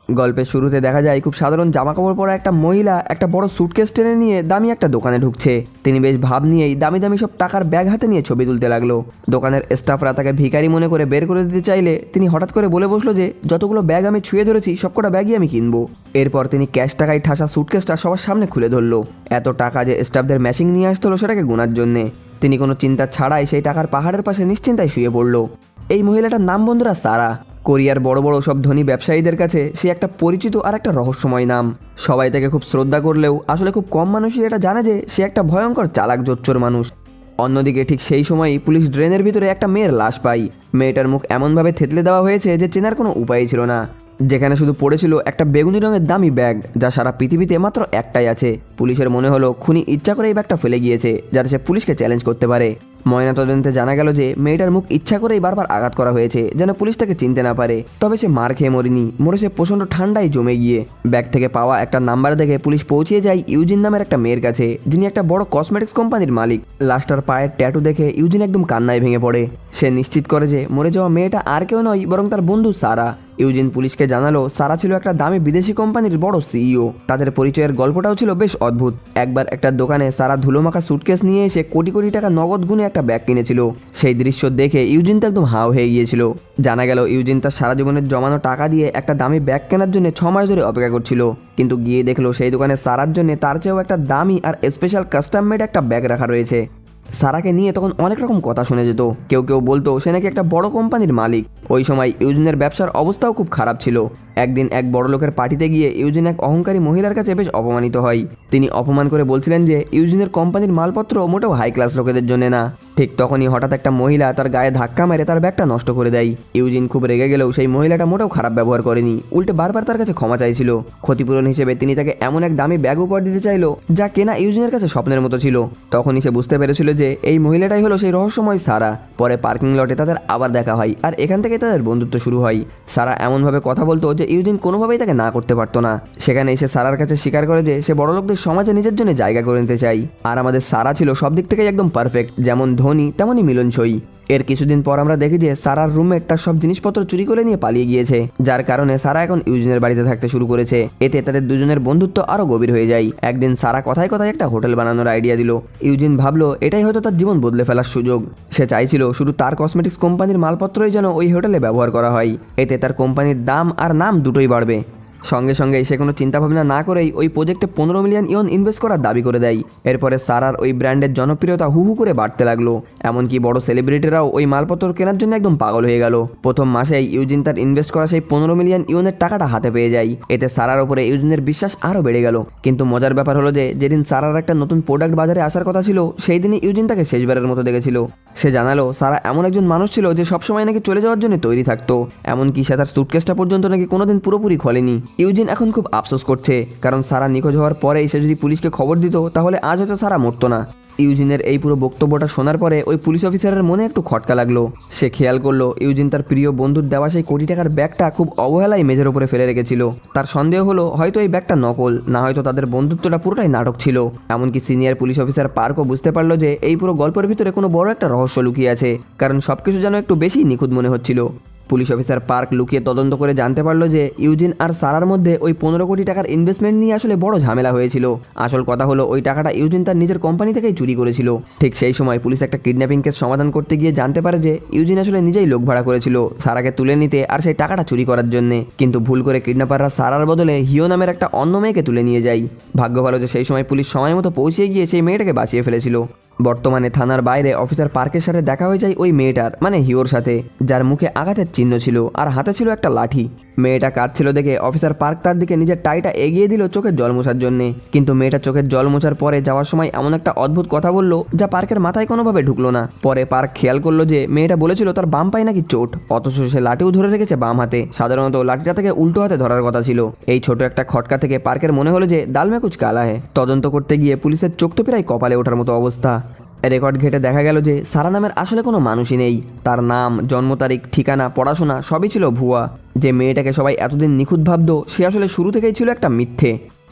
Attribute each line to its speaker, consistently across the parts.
Speaker 1: গল্পের শুরুতে দেখা যায় খুব সাধারণ জামাকাপড় পরা একটা মহিলা একটা বড় সুটকেস টেনে নিয়ে দামি একটা দোকানে ঢুকছে। তিনি বেশ ভাব নিয়েই দামি দামি সব টাকার ব্যাগ হাতে নিয়ে ছবি তুলতে লাগলো। দোকানের স্টাফরা তাকে ভিখারি মনে করে বের করে দিতে চাইলে তিনি হঠাৎ করে বলে বসলো যে যতগুলো ব্যাগ আমি ছুঁয়ে ধরেছি সবকটা ব্যাগই আমি কিনবো। এরপর তিনি ক্যাশ টাকায় ঠাসা সুটকেসটা সবার সামনে খুলে ধরলো। এত টাকা যে স্টাফদের ম্যাচিং নিয়ে আসতে হলো সেটাকে গোনার জন্যে। তিনি কোনো চিন্তা ছাড়াই সেই টাকার পাহাড়ের পাশে নিশ্চিন্তায় শুয়ে পড়লো। এই মহিলাটার নাম বন্ধুরা সারা। কোরিয়ার বড় বড় সব ধনী ব্যবসায়ীদের কাছে সে একটা পরিচিত আর একটা রহস্যময় নাম। সবাই তাকে খুব শ্রদ্ধা করলেও আসলে খুব কম মানুষই এটা জানে যে সে একটা ভয়ঙ্কর চালাক জোচ্চোর মানুষ। অন্যদিকে ঠিক সেই সময়ই পুলিশ ড্রেনের ভিতরে একটা মেয়ের লাশ পায়। মেয়েটার মুখ এমনভাবে থেতলে দেওয়া হয়েছে যে চেনার কোনো উপায় ছিল না। যেখানে শুধু পড়েছিল একটা বেগুনি রঙের দামি ব্যাগ, যা সারা পৃথিবীতে মাত্র একটাই আছে। পুলিশের মনে হলো খুনি ইচ্ছা করে এই ব্যাগটা ফেলে গিয়েছে যাতে সে পুলিশকে চ্যালেঞ্জ করতে পারে। ময়নাতদন্তে জানা গেল যে মেয়েটার মুখ ইচ্ছা করেই বারবার আঘাত করা হয়েছে যেন পুলিশ তাকে চিনতে না পারে। তবে সে মার খেয়ে মরেনি, মরেছে প্রচণ্ড ঠান্ডায় জমে গিয়ে। ব্যাগ থেকে পাওয়া একটা নাম্বার দেখে পুলিশ পৌঁছে যায় ইউজিন নামের একটা মেয়ের কাছে, যিনি একটা বড় কসমেটিক্স কোম্পানির মালিক। লাশটার পায়ের ট্যাটু দেখে ইউজিন একদম কান্নায় ভেঙে পড়ে। সে নিশ্চিত করে যে মরে যাওয়া মেয়েটা আর কেউ নয় বরং তার বন্ধু সারা। ইউজিন পুলিশকে জানালো সারা ছিল একটা দামি বিদেশি কোম্পানির বড় সিইও। তাদের পরিচয়ের গল্পটাও ছিল বেশ অদ্ভুত। একবার একটা দোকানে সারা ধুলোমাখা সুটকেস নিয়ে এসে কোটি কোটি টাকা নগদ গুণে একটা ব্যাগ কিনেছিল। সেই দৃশ্য দেখে ইউজিন তো একদম হাও হয়ে গিয়েছিল। জানা গেল ইউজিন তার সারা জীবনের জমানো টাকা দিয়ে একটা দামি ব্যাগ কেনার জন্য 6 মাস ধরে অপেক্ষা করছিল। কিন্তু গিয়ে দেখলো সেই দোকানে সারার জন্য তার চেয়েও একটা দামি আর স্পেশাল কাস্টম মেড একটা ব্যাগ রাখা রয়েছে। সারাকে নিয়ে তখন অনেক রকম কথা শুনে যেত। কেউ কেউ বলতো সে নাকি একটা বড় কোম্পানির মালিক। ওই সময় ইউজিনের ব্যবসার অবস্থাও খুব খারাপ ছিল। একদিন এক বড় লোকের পার্টিতে গিয়ে ইউজিন এক অহংকারী মহিলার কাছে বেশ অপমানিত হয়। তিনি অপমান করে বলছিলেন যে ইউজিনের কোম্পানির মালপত্র মোটেও হাই ক্লাস লোকেদের জন্য না। ঠিক তখনই হঠাৎ একটা মহিলা তার গায়ে ধাক্কা মেরে তার ব্যাগটা নষ্ট করে দেয়। ইউজিন খুব রেগে গেলেও সেই মহিলাটা মোটেও খারাপ ব্যবহার করেনি, উল্টে বারবার তার কাছে ক্ষমা চাইছিল। ক্ষতিপূরণ হিসেবে তিনি তাকে এমন এক দামি ব্যাগ উপহার দিতে চাইলো যা কেনা ইউজিনের কাছে স্বপ্নের মতো ছিল। তখনই সে বুঝতে পেরেছিল যে এই মহিলাটাই হলো সেই রহস্যময় সারা। পরে পার্কিং লটে তাদের আবার দেখা হয় আর এখান থেকে তাদের বন্ধুত্ব শুরু হয়। সারা এমনভাবে কথা বলতো যে ইউজিন কোনোভাবেই তাকে না করতে পারতো না। সেখানে এসে সারার কাছে স্বীকার করে যে সে বড়লোকদের সমাজে নিজের জন্য জায়গা করে নিতে চায়। আর আমাদের সারা ছিল সব দিক থেকেই একদম পারফেক্ট, যেমন ধনী তেমনই মিলনসই। এর কিছুদিন পর আমরা দেখি যে সারার রুমমেট তার সব জিনিসপত্র চুরি করে নিয়ে পালিয়ে গিয়েছে, যার কারণে সারা এখন ইউজিনের বাড়িতে থাকতে শুরু করেছে। এতে তাদের দুজনের বন্ধুত্ব আরো গভীর হয়ে যায়। একদিন সারা কথায় কথায় একটা হোটেল বানানোর আইডিয়া দিল। ইউজিন ভাবলো এটাই হয়তো তার জীবন বদলে ফেলার সুযোগ। সে চাইছিল শুধু তার কসমেটিক্স কোম্পানির মালপত্রই যেন ওই হোটেলে ব্যবহার করা হয়। এতে তার কোম্পানির দাম আর নাম দুটোই বাড়বে। সঙ্গে সঙ্গে সে কোনো চিন্তাভাবনা না করেই ওই প্রজেক্টে 15 মিলিয়ন ইয়ন ইনভেস্ট করার দাবি করে দেয়। এরপরে সারার ওই ব্র্যান্ডের জনপ্রিয়তা হু হু করে বাড়তে লাগলো। এমনকি বড় সেলিব্রিটিরাও ওই মালপত্র কেনার জন্য একদম পাগল হয়ে গেল। প্রথম মাসেই ইউজিন তার ইনভেস্ট করা সেই 15 মিলিয়ন ইয়নের টাকাটা হাতে পেয়ে যায়। এতে সারার ওপরে ইউজিনের বিশ্বাস আরও বেড়ে গেল। কিন্তু মজার ব্যাপার হলো যে যেদিন সারার একটা নতুন প্রোডাক্ট বাজারে আসার কথা ছিল সেই দিনই ইউজিন তাকে শেষবারের মতো দেখেছিল। সে জানালো সারা এমন একজন মানুষ ছিল যে সবসময় নাকি চলে যাওয়ার জন্য তৈরি থাকতো। এমনকি সে তার সুটকেসটা পর্যন্ত নাকি কোনোদিন পুরোপুরি খোলেনি। ইউজিন এখন খুব আফসোস করছে, কারণ সারা নিখোঁজ হওয়ার পরেই সে যদি পুলিশকে খবর দিত তাহলে আজ হয়তো সারা মরতো না। ইউজিনের এই পুরো বক্তব্যটা শোনার পরে ওই পুলিশ অফিসারের মনে একটু খটকা লাগলো। সে খেয়াল করলো ইউজিন তার প্রিয় বন্ধুর দেওয়া সেই কোটি টাকার ব্যাগটা খুব অবহেলায় মেঝের উপরে ফেলে রেখেছিল। তার সন্দেহ হলো হয়তো এই ব্যাগটা নকল, না হয়তো তাদের বন্ধুত্বটা পুরোটাই নাটক ছিল। এমনকি সিনিয়র পুলিশ অফিসার পার্কও বুঝতে পারলো যে এই পুরো গল্পের ভিতরে কোনো বড় একটা রহস্য লুকিয়ে আছে, কারণ সবকিছু যেন একটু বেশি নিখুঁত মনে হচ্ছিল। পুলিশ অফিসার পার্ক লুকিয়ে তদন্ত করে জানতে পারলো যে ইউজিন আর সারার মধ্যে ওই 15 কোটি টাকার ইনভেস্টমেন্ট নিয়ে আসলে বড় ঝামেলা হয়েছিল। আসল কথা হলো ওই টাকাটা ইউজিন তার নিজের কোম্পানি থেকেই চুরি করেছিল। ঠিক সেই সময় পুলিশ একটা কিডন্যাপিং কেস সমাধান করতে গিয়ে জানতে পারে যে ইউজিন আসলে নিজেই লোক ভাড়া করেছিল সারাকে তুলে নিতে আর সেই টাকাটা চুরি করার জন্য। কিন্তু ভুল করে কিডন্যাপাররা সারার বদলে হিও নামের একটা অন্য মেয়েকে তুলে নিয়ে যায়। ভাগ্য ভালো যে সেই সময় পুলিশ সময় মতো পৌঁছে গিয়ে সেই মেয়েটাকে বাঁচিয়ে ফেলেছিল। বর্তমানে থানার বাইরে অফিসার পার্কের সাথে দেখা হয়ে যায় ওই মেয়েটার, মানে হিওর সাথে, যার মুখে আঘাতের চিহ্ন ছিল আর হাতে ছিল একটা লাঠি। মেয়েটা কাঁদছিল দেখে অফিসার পার্ক তার দিকে নিজের টাইটা এগিয়ে দিল চোখের জল মোছার জন্য। কিন্তু মেয়েটা চোখের জল মোছার পরে যাওয়ার সময় এমন একটা অদ্ভুত কথা বললো যা পার্কের মাথায় কোনোভাবে ঢুকলো না। পরে পার্ক খেয়াল করলো যে মেয়েটা বলেছিল তার বাম পায়ে নাকি চোট, অথচ সে লাঠিও ধরে রেখেছে বাম হাতে। সাধারণত লাঠিটা থেকে উল্টো হাতে ধরার কথা ছিল। এই ছোট একটা খটকা থেকে পার্কের মনে হলো যে দাল মে কুছ কালা হ্যায়। তদন্ত করতে গিয়ে পুলিশের চোখ তো প্রায় কপালে ওঠার মতো অবস্থা। রেকর্ড ঘেটে দেখা গেল যে সারা নামের আসলে কোনো মানুষই নেই। তার নাম, জন্ম তারিখ, ঠিকানা, পড়াশোনা সবই ছিল ভুয়া। যে মেয়েটাকে সবাই এতদিন নিখুঁত ভাবতো সে আসলে শুরু থেকেই ছিল একটা মিথ্যে।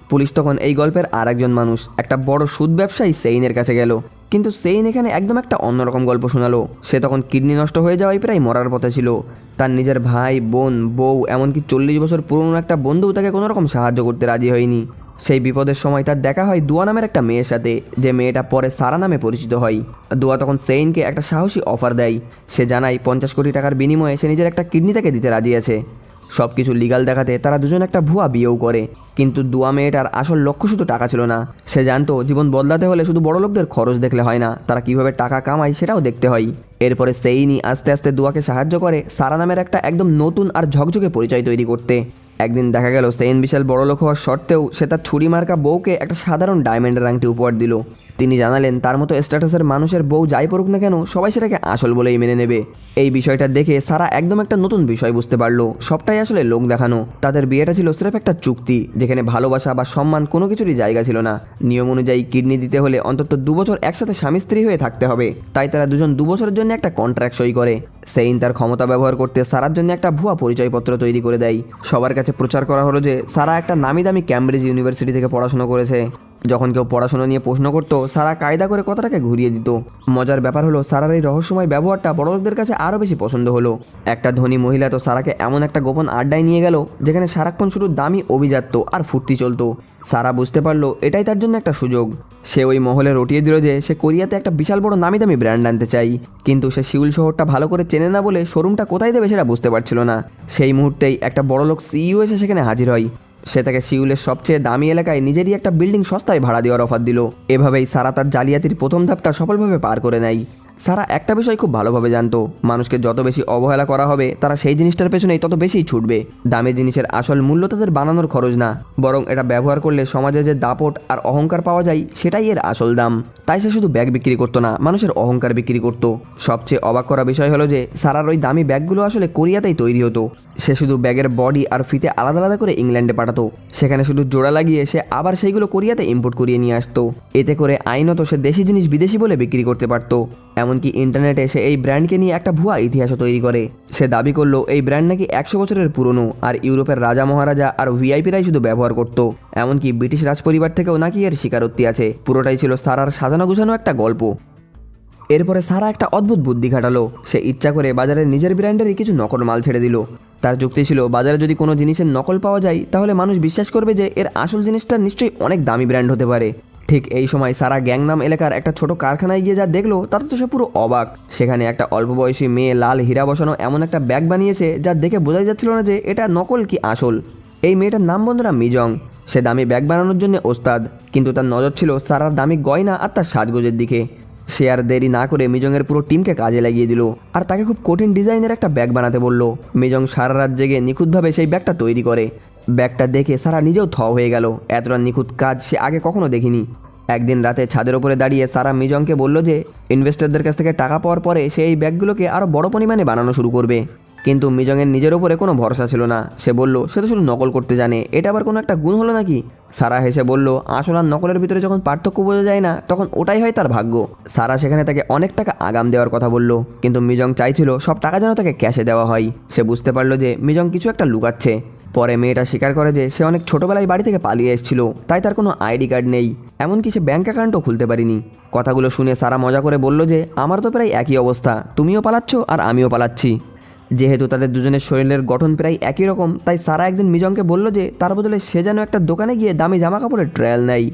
Speaker 1: পুলিশ তখন এই গল্পের আর একজন মানুষ, একটা বড় সুদ ব্যবসায়ী সেইনের কাছে গেল। কিন্তু সেইন এখানে একদম একটা অন্যরকম গল্প শোনালো। সে তখন কিডনি নষ্ট হয়ে যাওয়ায় প্রায় মরার পথে ছিল। তার নিজের ভাই, বোন, বউ, এমনকি 40 বছর পুরনো একটা বন্ধু তাকে কোনো রকম সাহায্য করতে রাজি হয়নি। সেই বিপদের সময় তার দেখা হয় দুয়া নামের একটা মেয়ের সাথে, যে মেয়েটা পরে সারা নামে পরিচিত হয়। দুয়া তখন সেইনকে একটা সাহসী অফার দেয়। সে জানায় 50 কোটি টাকার বিনিময়ে সে নিজের একটা কিডনি তাকে দিতে রাজি আছে। সব কিছু লিগাল দেখাতে তারা দুজন একটা ভুয়া বিয়েও করে। কিন্তু দুয়া মেয়েটার আসল লক্ষ্য শুধু টাকা ছিল না। সে জানতো জীবন বদলাতে হলে শুধু বড় লোকদের খরচ দেখলে হয় না, তারা কিভাবে টাকা কামায় সেটাও দেখতে হয়। এরপরে সেইনি আস্তে আস্তে দুয়াকে সাহায্য করে সারা নামের একটা একদম নতুন আর ঝকঝকে পরিচয় তৈরি করতে। একদিন দেখা গেল সেইন বিশাল বড়লোক হওয়ার সত্ত্বেও সে তার ছুরি মার্কা বউকে একটা সাধারণ ডায়মন্ডের আংটি উপহার দিল। তিনি জানালেন তার মতো স্ট্যাটাসের মানুষের বউ যাই পড়ুক না কেন, সবাই সেটাকে আসল বলেই মেনে নেবে। এই বিষয়টা দেখে সারা একদম একটা নতুন বিষয় বুঝতে পারলো, সবটাই আসলে লোক দেখানো। তাদের বিয়েটা ছিল স্রেফ একটা চুক্তি, যেখানে ভালোবাসা বা সম্মান কোনো কিছুরই জায়গা ছিল না। নিয়ম অনুযায়ী কিডনি দিতে হলে অন্তত 2 বছর একসাথে স্বামী স্ত্রী হয়ে থাকতে হবে। তাই তারা দুজন 2 বছরের জন্য একটা কন্ট্রাক্ট সই করে। সেইন তার ক্ষমতা ব্যবহার করতে সারার জন্য একটা ভুয়া পরিচয়পত্র তৈরি করে দেয়। সবার কাছে প্রচার করা হলো যে সারা একটা নামি দামি ক্যামব্রিজ ইউনিভার্সিটি থেকে পড়াশোনা করেছে। যখন কেউ পড়াশোনা নিয়ে প্রশ্ন করতো, সারা কায়দা করে কথাটাকে ঘুরিয়ে দিত। মজার ব্যাপার হলো সারার এই রহস্যময় ব্যবহারটা বড়লোকদের কাছে আরও বেশি পছন্দ হলো। একটা ধনী মহিলা তো সারাকে এমন একটা গোপন আড্ডায় নিয়ে গেল, যেখানে সারাক্ষণ শুধু দামি অভিজাত্য আর ফুর্তি চলতো। সারা বুঝতে পারলো এটাই তার জন্য একটা সুযোগ। সে ওই মহলে রটিয়ে দিল যে সে কোরিয়াতে একটা বিশাল বড় নামি দামি ব্র্যান্ড আনতে চাই, কিন্তু সে সিউল শহরটা ভালো করে চেনে না বলে শোরুমটা কোথায় দেবে সেটা বুঝতে পারছিল না। সেই মুহূর্তেই একটা বড়লোক সিইও এসে সেখানে হাজির হয়। সে তাকে সিউলের সবচেয়ে দামি এলাকায় নিজেরই একটা বিল্ডিং সস্তায় ভাড়া দেওয়ার অফার দিল। এভাবেই সারা তার জালিয়াতির প্রথম ধাপটা সফলভাবে পার করে নেয়। সারা একটা বিষয় খুব ভালোভাবে জানতো, মানুষকে যত বেশি অবহেলা করা হবে তারা সেই জিনিসটার পেছনেই তত বেশিই ছুটবে। দামি জিনিসের আসল মূল্য তাদের বানানোর খরচ না, বরং এটা ব্যবহার করলে সমাজে যে দাপট আর অহংকার পাওয়া যায় সেটাই এর আসল দাম। তাই সে শুধু ব্যাগ বিক্রি করতো না, মানুষের অহংকার বিক্রি করতো। সবচেয়ে অবাক করা বিষয় হলো যে সারার ওই দামি ব্যাগগুলো আসলে কোরিয়াতেই তৈরি হতো। সে শুধু ব্যাগের বডি আর ফিতে আলাদা আলাদা করে ইংল্যান্ডে পাঠাতো। সেখানে শুধু জোড়া লাগিয়ে সে আবার সেইগুলো কোরিয়াতে ইম্পোর্ট করিয়ে নিয়ে আসতো। এতে করে আইনত সে দেশি জিনিস বিদেশি বলে বিক্রি করতে পারতো। এমনকি ইন্টারনেটে সে এই ব্র্যান্ডকে নিয়ে একটা ভুয়া ইতিহাসও তৈরি করে। সে দাবি করলো এই ব্র্যান্ড নাকি 100 বছরের পুরনো, আর ইউরোপের রাজা মহারাজা আর ভিআইপিরাই শুধু ব্যবহার করত। এমনকি ব্রিটিশ রাজপরিবার থেকেও নাকি এর স্বীকারোক্তি আছে। পুরোটাই ছিল সারার সাজানো গুছানো একটা গল্প। এরপরে সারা একটা অদ্ভুত বুদ্ধি খাটালো। সে ইচ্ছা করে বাজারে নিজের ব্র্যান্ডেরই কিছু নকল মাল ছেড়ে দিল। তার যুক্তি ছিল বাজারে যদি কোনো জিনিসের নকল পাওয়া যায় তাহলে মানুষ বিশ্বাস করবে যে এর আসল জিনিসটা নিশ্চয়ই অনেক দামি ব্র্যান্ড হতে পারে। ঠিক এই সময় সারা গ্যাংনাম এলাকার একটা ছোট কারখানায় গিয়ে যা দেখলো তাতে তো সে পুরো অবাক। সেখানে একটা অল্প বয়সী মেয়ে লাল হীরা বসানো এমন একটা ব্যাগ বানিয়েছে যা দেখে বোঝাই যাচ্ছিল না যে এটা নকল কি আসল। এই মেয়েটার নাম বন্ধুরা মিজং। সে দামি ব্যাগ বানানোর জন্য ওস্তাদ, কিন্তু তার নজর ছিল সারার দামি গয়না আর তার সাজগোজের দিকে। সে আর দেরি না করে মিজংয়ের পুরো টিমকে কাজে লাগিয়ে দিল আর তাকে খুব কঠিন ডিজাইনের একটা ব্যাগ বানাতে বলল। মিজং সারা রাত জেগে নিখুঁতভাবে সেই ব্যাগটা তৈরি করে। ব্যাগটা দেখে সারা নিজেও থ হয়ে গেল, এতটা নিখুঁত কাজ সে আগে কখনো দেখিনি। একদিন রাতে ছাদের ওপরে দাঁড়িয়ে সারা মিজংকে বলল যে ইনভেস্টরদের কাছ থেকে টাকা পাওয়ার পরে সে এই ব্যাগগুলোকে আরও বড় পরিমাণে বানানো শুরু করবে। কিন্তু মিজংয়ের নিজের ওপরে কোনো ভরসা ছিল না। সে বলল সে তো শুধু নকল করতে জানে, এটা আবার কোনো একটা গুণ হলো নাকি? সারা হেসে বলল আসল আর নকলের ভিতরে যখন পার্থক্য বোঝা যায় না তখন ওটাই হয় তার ভাগ্য। সারা সেখানে তাকে অনেক টাকা আগাম দেওয়ার কথা বলল, কিন্তু মিজং চাইছিল সব টাকা যেন তাকে ক্যাশে দেওয়া হয়। সে বুঝতে পারলো যে মিজং কিছু একটা লুকাচ্ছে। পরে মেয়েটা স্বীকার করে যে সে অনেক ছোটবেলায় বাড়ি থেকে পালিয়ে এসেছিল, তাই তার কোনো আইডি কার্ড নেই, এমনকি সে ব্যাঙ্ক অ্যাকাউন্টও খুলতে পারিনি। কথাগুলো শুনে সারা মজা করে বলল যে আমার তো প্রায় একই অবস্থা, তুমিও পালাচ্ছ আর আমিও পালাচ্ছি। যেহেতু তাদের দুজনের শরীরের গঠন প্রায় একই রকম, তাই সারা একদিন মিজংকে বলল যে তার বদলে সে যেন একটা দোকানে গিয়ে দামি জামা কাপড়ের ট্রায়াল নেয়।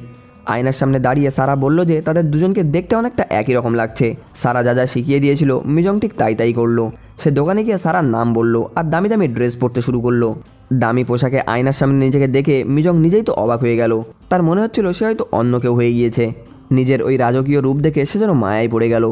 Speaker 1: আয়নার সামনে দাঁড়িয়ে সারা বলল যে তাদের দুজনকে দেখতে অনেকটা একই রকম লাগছে। সারা যা যা শিখিয়ে দিয়েছিল মিজং ঠিক তাই তাই করলো। সে দোকানে গিয়ে সারার নাম বলল আর দামি দামি ড্রেস পরতে শুরু করলো। দামি পোশাকে আয়নার সামনে নিজেকে দেখে মিজং নিজেই তো অবাক হয়ে গেল। তার মনে হচ্ছিল সে হয়তো অন্য কেউ হয়ে গিয়েছে। নিজের ওই রাজকীয় রূপ দেখে সে যেন মায়ায় পড়ে গেল।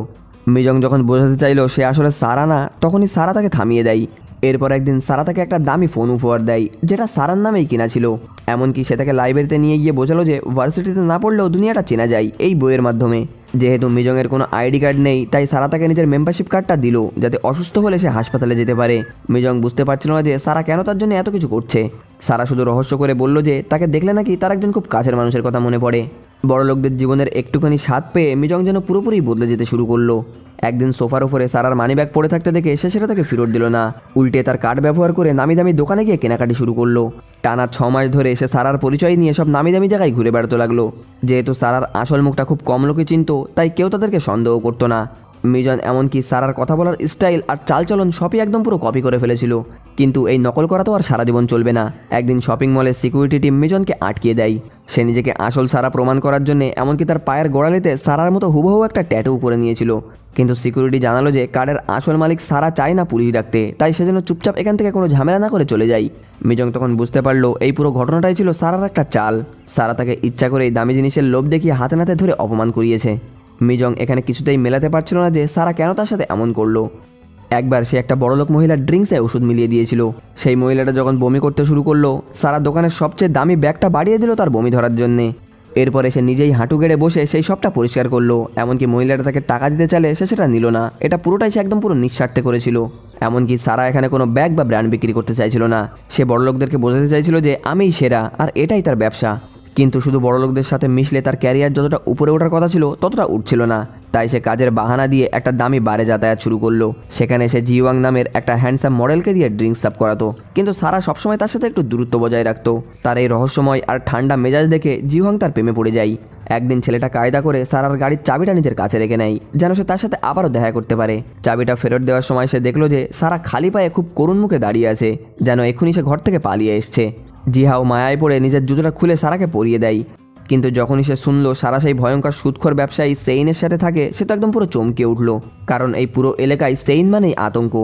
Speaker 1: মিজং যখন বোঝাতে চাইল সে আসলে সারা না, তখনই সারা তাকে থামিয়ে দেয়। এরপর একদিন সারা তাকে একটা দামি ফোন উপহার দেয়, যেটা সারার নামেই কিনা ছিল। এমনকি সে তাকে লাইব্রেরিতে নিয়ে গিয়ে বোঝালো যে ভার্সিটিতে না পড়লেও দুনিয়াটা চেনা যায় এই বইয়ের মাধ্যমে। যেহেতু মিজংয়ের কোনো আইডি কার্ড নেই, তাই সারা তাকে নিজের মেম্বারশিপ কার্ডটা দিল, যাতে অসুস্থ হলে সে হাসপাতালে যেতে পারে। মিজং বুঝতে পারছিল না যে সারা কেন তার জন্য এত কিছু করছে। সারা শুধু রহস্য করে বলল যে তাকে দেখলে নাকি তার একজন খুব কাছের মানুষের কথা মনে পড়ে। বড়লোকদের জীবনের একটুখানি স্বাদ পেয়ে মিজং যেন পুরোপুরি বদলে যেতে শুরু করলো। একদিন সোফার উপরে সারার মানিব্যাগ পড়ে থাকতে দেখে সে সেটা তাকে ফেরত দিল না, উল্টে তার কার্ড ব্যবহার করে নামি দামি দোকানে গিয়ে কেনাকাটি শুরু করলো। টানা 6 মাস ধরে সে সারার পরিচয় নিয়ে সব নামি দামি জায়গায় ঘুরে বেড়াতে লাগলো। যেহেতু সারার আসল মুখটা খুব কম লোকে চিনত, তাই কেউ তাদেরকে সন্দেহ করতো না। মিজন এমনকি সারার কথা বলার স্টাইল আর চালচলন সবই একদম পুরো কপি করে ফেলেছিল। কিন্তু এই নকল করা তো আর সারা জীবন চলবে না। একদিন শপিং মলে সিকিউরিটি টিম মিজনকে আটকিয়ে দেয়। সে নিজেকে আসল সারা প্রমাণ করার জন্য এমনকি তার পায়ের গোড়ালিতে সারার মতো হুবহু একটা ট্যাটু করে নিয়েছিল। কিন্তু সিকিউরিটি জানালো যে কার্ডের আসল মালিক সারা চায় না পুলিশ ডাকতে, তাই সে যেন চুপচাপ এখান থেকে কোনো ঝামেলা না করে চলে যায়। মিজং তখন বুঝতে পারলো এই পুরো ঘটনাটাই ছিল সারার একটা চাল। সারা তাকে ইচ্ছা করেই দামি জিনিসের লোভ দেখিয়ে হাতে নাতে ধরে অপমান করিয়েছে। মিজং এখানে কিছুতেই মেলাতে পারছিল না যে সারা কেন তার সাথে এমন করলো। একবার সে একটা বড়লোক মহিলার ড্রিঙ্কসে ওষুধ মিলিয়ে দিয়েছিল। সেই মহিলাটা যখন বমি করতে শুরু করলো, সারা দোকানের সবচেয়ে দামি ব্যাগটা বাড়িয়ে দিল তার বমি ধরার জন্যে। এরপরে সে নিজেই হাঁটু গেড়ে বসে সেই সবটা পরিষ্কার করলো। এমনকি মহিলাটা তাকে টাকা দিতে চাইলে সে সেটা নিল না। এটা পুরোটাই সে একদম পুরো নিঃস্বার্থে করেছিল। এমনকি সারা এখানে কোনো ব্যাগ বা ব্র্যান্ড বিক্রি করতে চাইছিল না। সে বড়লোকদেরকে বোঝাতে চাইছিল যে আমিই সেরা আর এটাই তার ব্যবসা। কিন্তু শুধু বড়লোকদের সাথে মিশলে তার ক্যারিয়ার যতটা উপরে ওঠার কথা ছিল ততটা উঠছিল না। তাই সে কাজের বাহানা দিয়ে একটা দামি বারে যাতায়াত শুরু করলো। সেখানে সে জিওয়াং নামের একটা হ্যান্ডসাম মডেলকে দিয়ে ড্রিঙ্কস সার্ভ করাতো। কিন্তু সারা সবসময় তার সাথে একটু দূরত্ব বজায় রাখতো। তার এই রহস্যময় আর ঠান্ডা মেজাজ দেখে জিওয়াং তার প্রেমে পড়ে যায়। একদিন ছেলেটা কায়দা করে সারার গাড়ির চাবিটা নিজের কাছে রেখে নেয়, যেন সে তার সাথে আবারও দেখা করতে পারে। চাবিটা ফেরত দেওয়ার সময় সে দেখলো যে সারা খালি পায়ে খুব করুণ মুখে দাঁড়িয়ে আছে, যেন এক্ষুনি সে ঘর থেকে পালিয়ে এসছে। জিহাও মায়ায় পড়ে নিজের জুতোটা খুলে সারাকে পরিয়ে দেয়। কিন্তু যখনই সে শুনলো সারা সেই ভয়ঙ্কর সুদখোর ব্যবসায়ী সেইনের সাথে থাকে, সে তো একদম পুরো চমকে উঠলো। কারণ এই পুরো এলাকায় সেইন মানেই আতঙ্ক।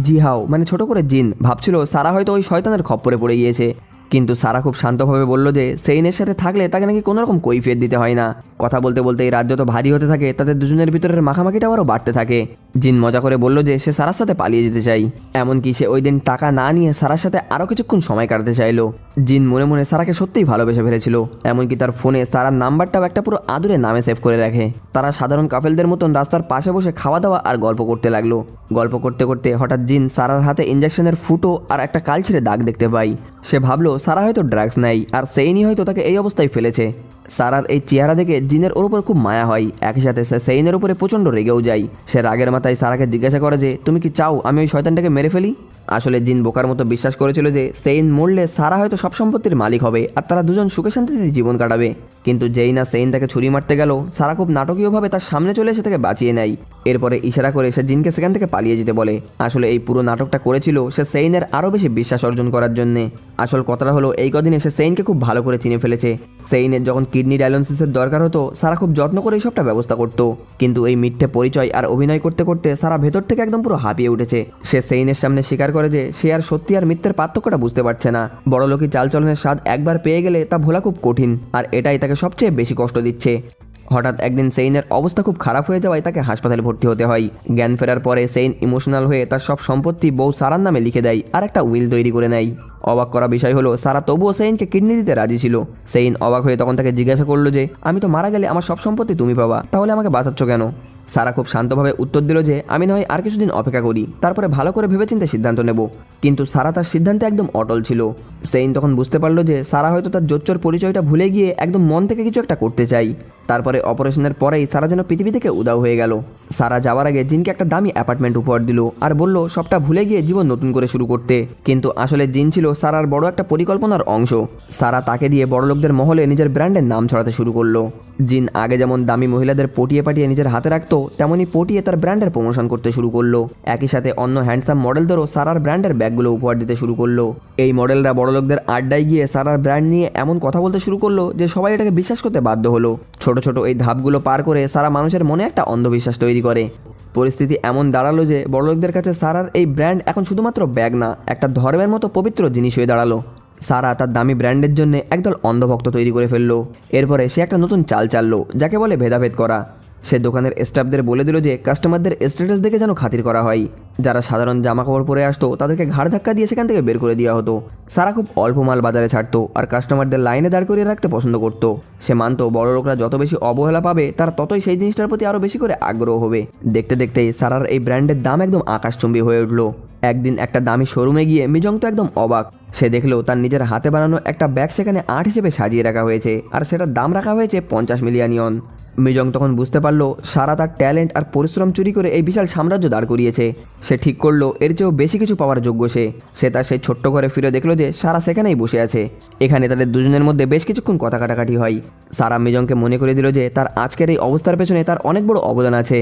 Speaker 1: জিহাও মানে ছোট করে জিন ভাবছিল সারা হয়তো ওই শয়তানের খপ্পরে পড়ে গিয়েছে। কিন্তু সারা খুব শান্তভাবে বলল যে সেইনের সাথে থাকলে তাকে নাকি কোনো রকম কৈফিয়ত দিতে হয় না। কথা বলতে বলতে এই রাত যত ভারী হতে থাকে তাদের দুজনের ভিতরের মাখামাখিটাও আরও বাড়তে থাকে। জিন মজা করে বলল যে সে সারার সাথে পালিয়ে যেতে চাই। এমনকি সে ওই দিন টাকা না নিয়ে সারার সাথে আরও কিছুক্ষণ সময় কাটাতে চাইলো। জিন মনে মনে সারাকে সত্যিই ভালোবেসে ফেলেছিল। এমনকি তার ফোনে সারার নাম্বারটাও একটা পুরো আদুরে নামে সেভ করে রাখে। তারা সাধারণ কাপেলদের মতন রাস্তার পাশে বসে খাওয়া দাওয়া আর গল্প করতে লাগলো। গল্প করতে করতে হঠাৎ জিন সারার হাতে ইঞ্জেকশনের ফুটো আর একটা কালছিরে দাগ দেখতে পাই। সে ভাবলো সারা হয়তো ড্রাগস নেয় আর সেইনই হয়তো তাকে এই অবস্থায় ফেলেছে। সারার এই চেহারা দেখে জিনের ওর উপর খুব মায়া হয়। একই সাথে সে সেইনের উপরে প্রচণ্ড রেগেও যায়। সে রাগের মাথায় সারাকে জিজ্ঞাসা করে যে তুমি কি চাও আমি ওই শয়তানটাকে মেরে ফেলি। আসলে জিন বোকার মতো বিশ্বাস করেছিল যে সেইন মরলে সারা হয়তো সব সম্পত্তির মালিক হবে আর তারা দুজন সুখে শান্তিতে জীবন কাটাবে। কিন্তু যেই না সেইন তাকে ছুরি মারতে গেল, সারা খুব নাটকীয়ভাবে তার সামনে চলে এসে তাকে বাঁচিয়ে নেয়। এরপরে ইশারা করে সে জিনকে সেখান থেকে পালিয়ে যেতে বলে। আসলে এই পুরো নাটকটা করেছিল সে সেইনের আরও বেশি বিশ্বাস অর্জন করার জন্যে। আসল কথাটা হলো এই কদিনে সে সেইনকে খুব ভালো করে চিনে ফেলেছে। সেইনের যখন কিডনি ডায়ালিসিসের দরকার হতো সারা খুব যত্ন করে এই সবটা ব্যবস্থা করতো। কিন্তু এই মিথ্যে পরিচয় আর অভিনয় করতে করতে সারা ভেতর থেকে একদম পুরো হাঁপিয়ে উঠেছে। সে সেইনের সামনে স্বীকার করে যে সে আর সত্যি আর মিথ্যের পার্থক্যটা বুঝতে পারছে না। বড়লোকি চালচলনের স্বাদ একবার পেয়ে গেলে তা ভোলা খুব কঠিন, আর এটাই তাকে সবচেয়ে বেশি কষ্ট দিচ্ছে। হঠাৎ একদিন সেইনের অবস্থা খুব খারাপ হয়ে যাওয়ায় তাকে হাসপাতালে ভর্তি হতে হয়। জ্ঞান ফেরার পরে সেইন ইমোশনাল হয়ে তার সব সম্পত্তি বউ সারার নামে লিখে দেয় আর একটা উইল তৈরি করে নেয়। অবাক করা বিষয় হলো সারা তবুও সেইনকে কিডনি দিতে রাজি ছিল। সেইন অবাক হয়ে তখন তাকে জিজ্ঞাসা করলো যে আমি তো মারা গেলে আমার সব সম্পত্তি তুমি পাবা, তাহলে আমাকে বাঁচাচ্ছ কেন। সারা খুব শান্তভাবে উত্তর দিল যে আমি না হয় আর কিছুদিন অপেক্ষা করি, তারপরে ভালো করে ভেবেচিন্তে সিদ্ধান্ত নেব। কিন্তু সারা তার সিদ্ধান্তে একদম অটল ছিল। সেইন তখন বুঝতে পারলো যে সারা হয়তো তার জোচ্চর পরিচয়টা ভুলে গিয়ে একদম মন থেকে কিছু একটা করতে চাই। তারপরে অপারেশনের পরেই সারা যেন পৃথিবী থেকে উদাও হয়ে গেল। সারা যাওয়ার আগে জিনকে একটা দামি অ্যাপার্টমেন্ট উপহার দিল আর বলল সবটা ভুলে গিয়ে জীবন নতুন করে শুরু করতে। কিন্তু আসলে জিন ছিল সারার বড় একটা পরিকল্পনার অংশ। সারা তাকে দিয়ে বড়লোকদের মহলে নিজের ব্র্যান্ডের নাম ছড়াতে শুরু করলো। জিন আগে যেমন দামি মহিলাদের পটিয়ে পাটিয়ে নিজের হাতে রাখতো, তেমনি পটিয়ে তার ব্র্যান্ডের প্রমোশন করতে শুরু করলো। একই সাথে অন্য হ্যান্ডসাম মডেলদেরও সারার ব্র্যান্ডের ব্যাগগুলো উপহার দিতে শুরু করলো। এই মডেলরা বড়লোকদের আড্ডায় গিয়ে সারার ব্র্যান্ড নিয়ে এমন কথা বলতে শুরু করলো যে সবাই এটাকে বিশ্বাস করতে বাধ্য হলো। ছোট ছোট এই ধাপগুলো পার করে সারা মানুষের মনে একটা অন্ধবিশ্বাস তৈরি করে। পরিস্থিতি এমন দাঁড়ালো যে বড়লোকদের কাছে সারার এই ব্র্যান্ড এখন শুধুমাত্র ব্যাগ না, একটা ধর্মের মতো পবিত্র জিনিস হয়ে দাঁড়ালো। সারা তার দামি ব্র্যান্ডের জন্য একদল অন্ধভক্ত তৈরি করে ফেললো। এরপরে সে একটা নতুন চাল চাললো, যাকে বলে ভেদাভেদ করা। সে দোকানের স্টাফদের বলে দিল যে কাস্টমারদের স্ট্যাটাস দেখে যেন খাতির করা হয়। যারা সাধারণ জামাকাপড় পরে আসতো তাদেরকে ঘাড় ধাক্কা দিয়ে সেখান থেকে বের করে দেওয়া হতো। সারা খুব অল্প মাল বাজারে ছাড়তো আর কাস্টমারদের লাইনে দাঁড় করিয়ে রাখতে পছন্দ করতো। সে মানতো বড় লোকরা যত বেশি অবহেলা পাবে তার ততই সেই জিনিসটার প্রতি আরও বেশি করে আগ্রহ হবে। দেখতে দেখতেই সারার এই ব্র্যান্ডের দাম একদম আকাশচুম্বী হয়ে উঠলো। একদিন একটা দামি শোরুমে গিয়ে মিজং তো একদম অবাক। সে দেখলো তার নিজের হাতে বানানো একটা ব্যাগ সেখানে আর্ট হিসেবে সাজিয়ে রাখা হয়েছে, আর সেটার দাম রাখা হয়েছে 50 মিলিয়ন ইয়ন। মিজং তখন বুঝতে পারলো সারা তার ট্যালেন্ট আর পরিশ্রম চুরি করে এই বিশাল সাম্রাজ্য দাঁড় করিয়েছে। সে ঠিক করলো এর চেয়েও বেশি কিছু পাওয়ার যোগ্য সে তার সেই ছোট্ট ঘরে ফিরে দেখলো যে সারা সেখানেই বসে আছে। এখানে তাদের দুজনের মধ্যে বেশ কিছুক্ষণ কথা কাটাকাটি হয়। সারা মিজংকে মনে করে দিল যে তার আজকের এই অবস্থার পেছনে তার অনেক বড় অবদান আছে।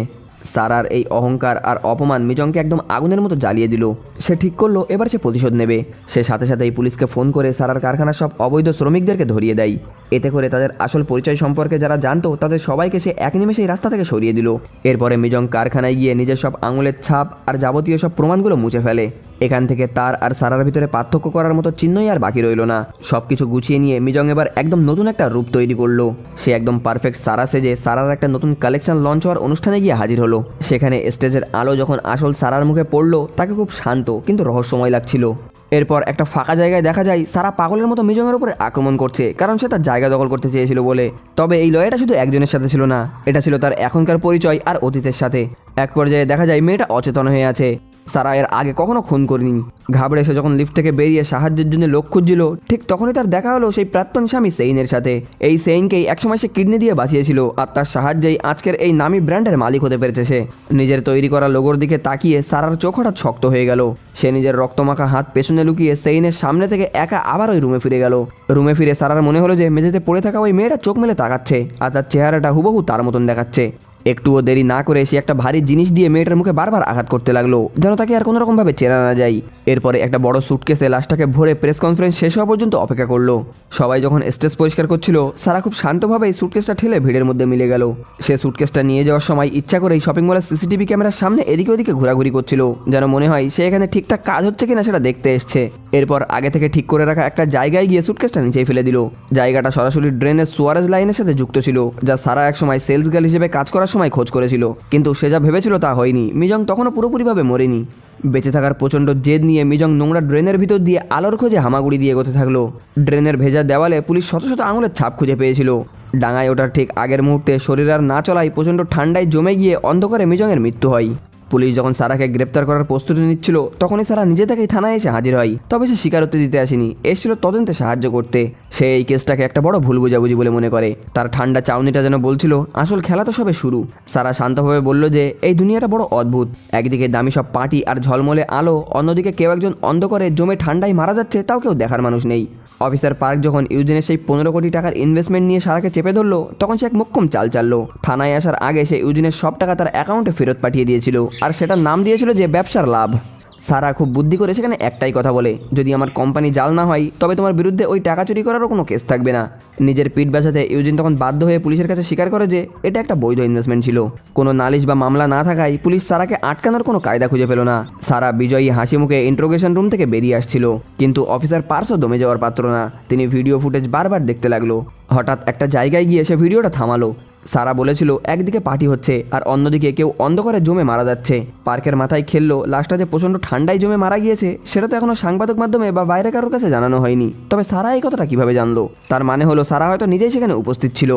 Speaker 1: সারার এই অহংকার আর অপমান মিজংকে একদম আগুনের মতো জ্বালিয়ে দিল। সে ঠিক করলো এবার সে প্রতিশোধ নেবে। সে সাথে সাথেই পুলিশকে ফোন করে সারার কারখানার সব অবৈধ শ্রমিকদেরকে ধরিয়ে দেয়। এতে করে তাদের আসল পরিচয় সম্পর্কে যারা জানতো তাদের সবাইকে সে এক নিমেষেই রাস্তা থেকে সরিয়ে দিল। এরপরে মিজং কারখানায় গিয়ে নিজের সব আঙুলের ছাপ আর যাবতীয় সব প্রমাণগুলো মুছে ফেলে। এখান থেকে তার আর সারার ভিতরে পার্থক্য করার মতো চিহ্নই আর বাকি রইল না। সবকিছু গুছিয়ে নিয়ে মিজং এবার একদম নতুন একটা রূপ তৈরি করলো। সে একদম পারফেক্ট সারা সেজে সারার একটা নতুন কালেকশন লঞ্চ হওয়ার অনুষ্ঠানে গিয়ে হাজির হলো। সেখানে স্টেজের আলো যখন আসল সারার মুখে পড়লো তাকে খুব শান্ত কিন্তু রহস্যময় লাগছিল। এরপর একটা ফাঁকা জায়গায় দেখা যায় সারা পাগলের মতো মিজংয়ের উপরে আক্রমণ করছে, কারণ সে তার জায়গা দখল করতে চেয়েছিল বলে। তবে এই লড়াইটা শুধু একজনের সাথে ছিল না, এটা ছিল তার এখনকার পরিচয় আর অতীতের সাথে। এক পর্যায়ে দেখা যায় মেয়েটা অচেতন হয়ে আছে। সারা এর আগে কখনো খুন করেনি। ঘাবড়ে সে যখন লিফট থেকে বেরিয়ে সাহায্যের জন্য লোক খুঁজছিল, ঠিক তখনই তার দেখা হলো সেই প্রাক্তন স্বামী সেইনের সাথে। এই সেইনকেই একসময় সে কিডনি দিয়ে বাঁচিয়েছিল, আর তার সাহায্যেই আজকের এই নামী ব্র্যান্ডের মালিক হতে পেরেছে সে। নিজের তৈরি করা লোগোর দিকে তাকিয়ে সারার চোখ হঠাৎ শক্ত হয়ে গেল। সে নিজের রক্তমাখা হাত পেছনে লুকিয়ে সেইনের সামনে থেকে একা আবার ওই রুমে ফিরে গেল। রুমে ফিরে সারার মনে হলো যে মেঝেতে পড়ে থাকা ওই মেয়েটা চোখ মেলে তাকাচ্ছে, আর তার চেহারাটা হুবহু তার মতন দেখাচ্ছে। একটুও দেরি না করে সে একটা ভারী জিনিস দিয়ে মেয়েটার মুখে বারবার আঘাত করতে লাগলো, যেন তাকে আর কোনোরকমভাবে চেনা না যায়। এরপরে একটা বড় সুটকেসে লাশটাকে ভরে প্রেস কনফারেন্স শেষ হওয়া পর্যন্ত অপেক্ষা করলো। সবাই যখন স্টেজ পরিষ্কার করছিল, সারা খুব শান্তভাবে সুটকেসটা ঠেলে ভিড়ের মধ্যে মিলে গেল। সে সুটকেসটা নিয়ে যাওয়ার সময় ইচ্ছা করেই শপিং মলের সিসিটিভি ক্যামেরার সামনে এদিকে ওদিকে ঘোরাঘুরি করছিল, যেন মনে হয় সে এখানে ঠিকঠাক কাজ হচ্ছে কিনা সেটা দেখতে এসছে। এরপর আগে থেকে ঠিক করে রাখা একটা জায়গায় গিয়ে সুটকেসটা নিচেই ফেলে দিল। জায়গাটা সরাসরি ড্রেনের সুয়ারেজ লাইনের সাথে যুক্ত ছিল, যা সারা একসময় সেলস গার্ল হিসেবে কাজ করার সময় খোঁজ করেছিল। কিন্তু সে যা ভেবেছিল তা হয়নি। মিজং তখনও পুরোপুরিভাবে মরেনি। বেঁচে থাকার প্রচণ্ড জেদ নিয়ে মিজং নোংরা ড্রেনের ভিতর দিয়ে আলোর খোঁজে হামাগুড়ি দিয়ে এগোতে থাকলো। ড্রেনের ভেজা দেওয়ালে পুলিশ শত শত আঙুলের ছাপ খুঁজে পেয়েছিল। ডাঙায় ওঠার ঠিক আগের মুহূর্তে শরীর আর না চলায় প্রচণ্ড ঠান্ডায় জমে গিয়ে অন্ধকারে মিজংয়ের মৃত্যু হয়। পুলিশ যখন সারাকে গ্রেপ্তার করার প্রস্তুতি নিচ্ছিল, তখনই সারা নিজে থেকেই থানায় এসে হাজির হয়। তবে সে স্বীকারোক্তি দিতে আসেনি, এসেছিল তদন্তে সাহায্য করতে। সে এই কেসটাকে একটা বড় ভুল বোঝাবুঝি বলে মনে করে। তার ঠান্ডা চাউনিটা যেন বলছিল আসল খেলা তো সবে শুরু। সারা শান্তভাবে বলল যে এই দুনিয়াটা বড় অদ্ভুত। একদিকে দামি সব পার্টি আর ঝলমলে আলো, অন্যদিকে কেউ একজন অন্ধকারে জমে ঠান্ডায় মারা যাচ্ছে, তাও কেউ দেখার মানুষ নেই। অফিসার পার্ক যখন ইউজিনের সেই 15 কোটি টাকার ইনভেস্টমেন্ট নিয়ে সারাকে চেপে ধরলো, তখন সে এক মোক্ষম চাল চাললো। থানায় আসার আগে সে ইউজিনের সব টাকা তার অ্যাকাউন্টে ফেরত পাঠিয়ে দিয়েছিল, আর সেটার নাম দিয়েছিল যে ব্যবসার লাভ। সারা খুব বুদ্ধি করে সেখানে একটাই কথা বলে, যদি আমার কোম্পানি জাল না হয় তবে তোমার বিরুদ্ধে ওই টাকা চুরি করারও কোনো কেস থাকবে না। নিজের পিঠ বাঁচাতে ইউজিন তখন বাধ্য হয়ে পুলিশের কাছে স্বীকার করে যে এটা একটা বৈধ ইনভেস্টমেন্ট ছিল। কোনো নালিশ বা মামলা না থাকায় পুলিশ সারাকে আটকানোর কোনো কায়দা খুঁজে পেল না। সারা বিজয়ী হাসি মুখে ইন্ট্রোগেশন রুম থেকে বেরিয়ে আসছিল, কিন্তু অফিসার পার্সও দমে যাওয়ার পাত্র না। তিনি ভিডিও ফুটেজ বারবার দেখতে লাগলো। হঠাৎ একটা জায়গায় গিয়ে সে ভিডিওটা থামালো। সারা বলেছিল একদিকে পার্টি হচ্ছে আর অন্যদিকে কেউ অন্ধকারে জমে মারা যাচ্ছে। পার্কের মাথায় খেললো লাশটা যে প্রচণ্ড ঠান্ডায় জমে মারা গিয়েছে, সেটা তো এখনো সাংবাদিক মাধ্যমে বা বাইরে কারোর কাছে জানানো হয়নি। তবে সারা এই কথাটা কিভাবে জানলো? তার মানে হলো সারা হয়তো নিজেই সেখানে উপস্থিত ছিল।